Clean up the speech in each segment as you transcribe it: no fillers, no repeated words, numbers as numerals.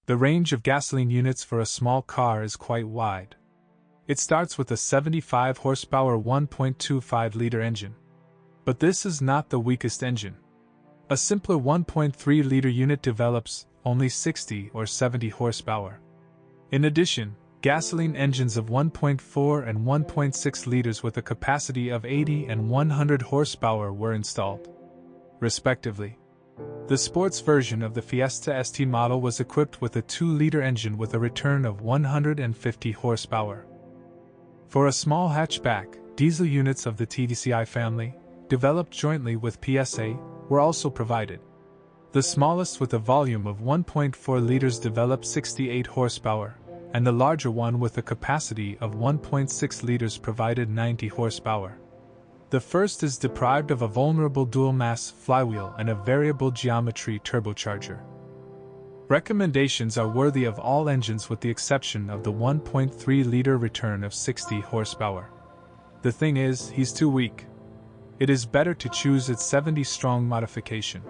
The range of gasoline units for a small car is quite wide. It starts with a 75 horsepower 1.25-liter engine. But this is not the weakest engine. A simpler 1.3-liter unit develops only 60 or 70 horsepower. In addition, gasoline engines of 1.4 and 1.6 liters with a capacity of 80 and 100 horsepower were installed, respectively. The sports version of the Fiesta ST model was equipped with a 2-liter engine with a return of 150 horsepower. For a small hatchback, diesel units of the TDCi family, developed jointly with PSA, were also provided. The smallest with a volume of 1.4 liters developed 68 horsepower, and the larger one with a capacity of 1.6 liters provided 90 horsepower. The first is deprived of a vulnerable dual-mass flywheel and a variable geometry turbocharger. Recommendations are worthy of all engines with the exception of the 1.3-liter return of 60 horsepower. The thing is, he's too weak. It is better to choose its 70-strong modification.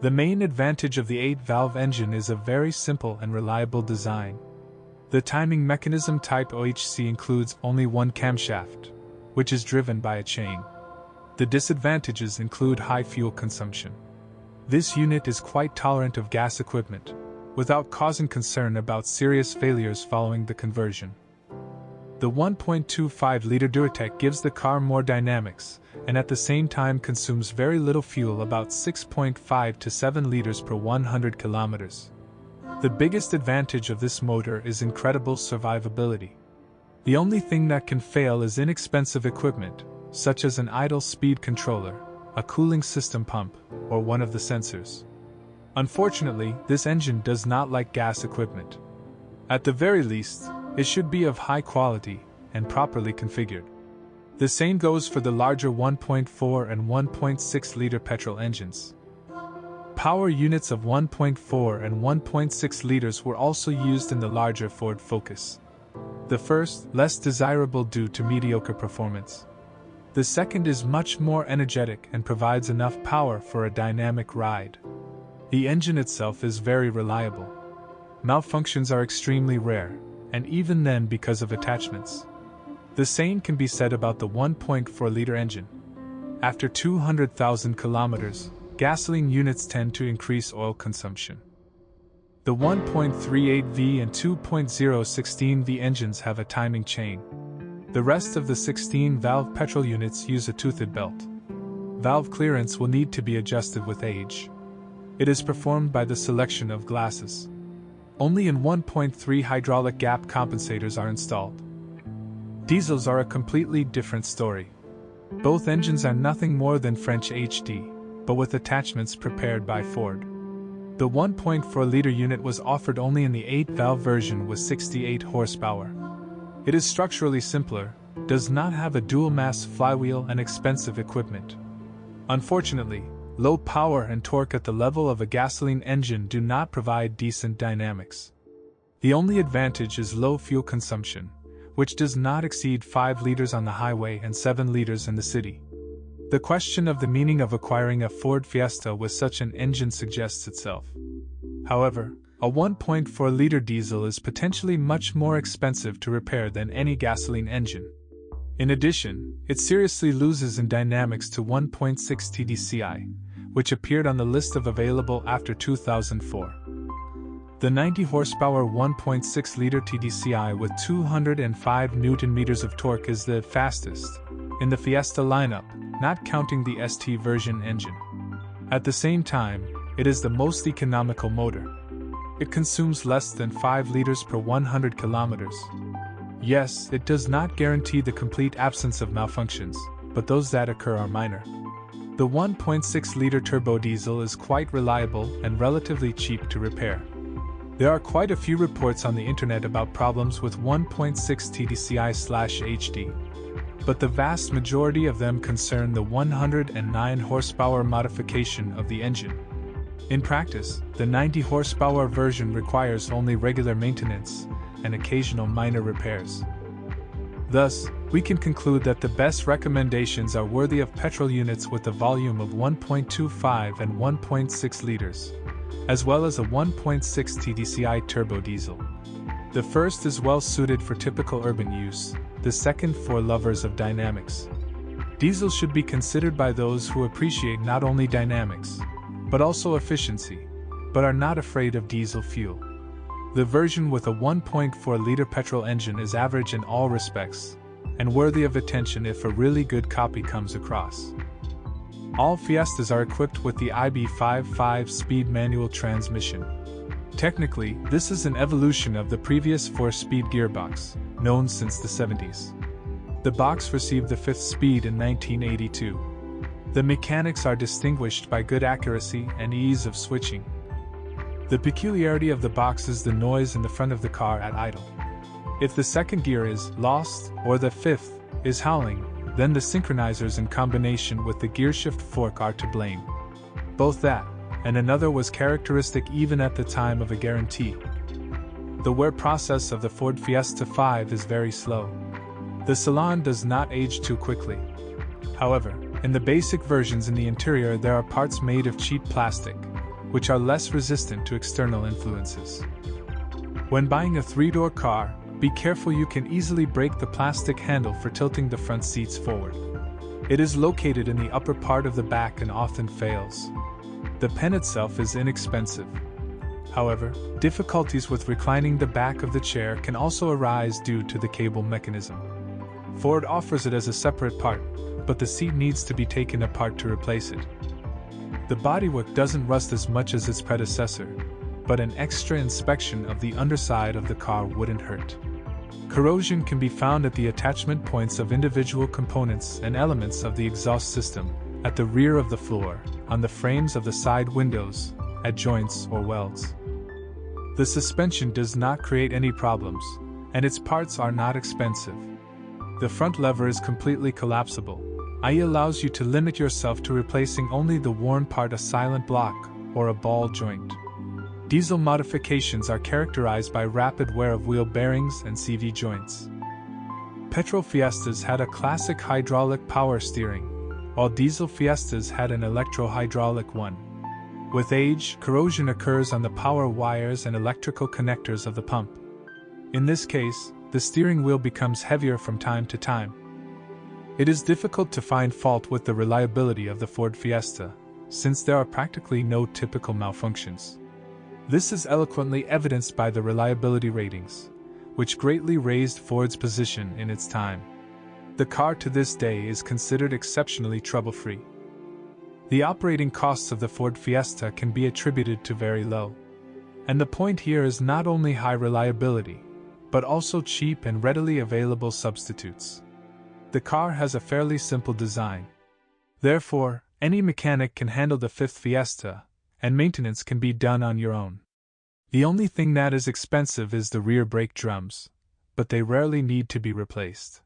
The main advantage of the 8-valve engine is a very simple and reliable design. The timing mechanism type OHC includes only one camshaft, which is driven by a chain. The disadvantages include high fuel consumption. This unit is quite tolerant of gas equipment, without causing concern about serious failures following the conversion. The 1.25-liter Duratec gives the car more dynamics, and at the same time consumes very little fuel, about 6.5 to 7 liters per 100 kilometers. The biggest advantage of this motor is incredible survivability. The only thing that can fail is inexpensive equipment, such as an idle speed controller, a cooling system pump, or one of the sensors. Unfortunately, this engine does not like gas equipment. At the very least, it should be of high quality and properly configured. The same goes for the larger 1.4 and 1.6-liter petrol engines. Power units of 1.4 and 1.6 liters were also used in the larger Ford Focus. The first, less desirable due to mediocre performance. The second is much more energetic and provides enough power for a dynamic ride. The engine itself is very reliable. Malfunctions are extremely rare, and even then because of attachments. The same can be said about the 1.4-liter engine. After 200,000 kilometers, gasoline units tend to increase oil consumption. The 1.38V and 2.016V engines have a timing chain. The rest of the 16-valve petrol units use a toothed belt. Valve clearance will need to be adjusted with age. It is performed by the selection of glasses. Only in 1.3 hydraulic gap compensators are installed. Diesels are a completely different story. Both engines are nothing more than French HD, but with attachments prepared by Ford. The 1.4-liter unit was offered only in the 8-valve version with 68 horsepower. It is structurally simpler, does not have a dual-mass flywheel and expensive equipment. Unfortunately, low power and torque at the level of a gasoline engine do not provide decent dynamics. The only advantage is low fuel consumption, which does not exceed 5 liters on the highway and 7 liters in the city. The question of the meaning of acquiring a Ford Fiesta with such an engine suggests itself. However, a 1.4-liter diesel is potentially much more expensive to repair than any gasoline engine. In addition, it seriously loses in dynamics to 1.6 TDCi, which appeared on the list of available after 2004. The 90-horsepower 1.6-liter TDCi with 205 Nm of torque is the fastest in the Fiesta lineup, not counting the ST version engine. At the same time, it is the most economical motor. It consumes less than 5 liters per 100 kilometers. Yes, it does not guarantee the complete absence of malfunctions, but those that occur are minor. The 1.6-liter turbo diesel is quite reliable and relatively cheap to repair. There are quite a few reports on the internet about problems with 1.6 TDCi/HD, but the vast majority of them concern the 109 horsepower modification of the engine. In practice, the 90 horsepower version requires only regular maintenance and occasional minor repairs. Thus, we can conclude that the best recommendations are worthy of petrol units with a volume of 1.25 and 1.6 liters, as well as a 1.6 TDCi turbo diesel. The first is well suited for typical urban use, the second for lovers of dynamics. Diesel should be considered by those who appreciate not only dynamics, but also efficiency, but are not afraid of diesel fuel. The version with a 1.4-liter petrol engine is average in all respects, and worthy of attention if a really good copy comes across. All Fiestas are equipped with the IB5 5-speed manual transmission. Technically, this is an evolution of the previous 4-speed gearbox, known since the 70s. The box received the 5th speed in 1982. The mechanics are distinguished by good accuracy and ease of switching. The peculiarity of the box is the noise in the front of the car at idle. If the second gear is lost, or the fifth is howling, then the synchronizers in combination with the gearshift fork are to blame. Both that, and another was characteristic even at the time of a guarantee. The wear process of the Ford Fiesta 5 is very slow. The salon does not age too quickly. However, in the basic versions in the interior there are parts made of cheap plastic, which are less resistant to external influences. When buying a 3-door car, be careful, you can easily break the plastic handle for tilting the front seats forward. It is located in the upper part of the back and often fails. The pen itself is inexpensive. However, difficulties with reclining the back of the chair can also arise due to the cable mechanism. Ford offers it as a separate part, but the seat needs to be taken apart to replace it. The bodywork doesn't rust as much as its predecessor, but an extra inspection of the underside of the car wouldn't hurt. Corrosion can be found at the attachment points of individual components and elements of the exhaust system, at the rear of the floor, on the frames of the side windows, at joints or welds. The suspension does not create any problems, and its parts are not expensive. The front lever is completely collapsible, i.e. allows you to limit yourself to replacing only the worn part, a silent block, or a ball joint. Diesel modifications are characterized by rapid wear of wheel bearings and CV joints. Petrol Fiestas had a classic hydraulic power steering, while diesel Fiestas had an electro-hydraulic one. With age, corrosion occurs on the power wires and electrical connectors of the pump. In this case, the steering wheel becomes heavier from time to time. It is difficult to find fault with the reliability of the Ford Fiesta, since there are practically no typical malfunctions. This is eloquently evidenced by the reliability ratings, which greatly raised Ford's position in its time. The car to this day is considered exceptionally trouble-free. The operating costs of the Ford Fiesta can be attributed to very low. And the point here is not only high reliability, but also cheap and readily available substitutes. The car has a fairly simple design. Therefore, any mechanic can handle the fifth Fiesta, and maintenance can be done on your own. The only thing that is expensive is the rear brake drums, but they rarely need to be replaced.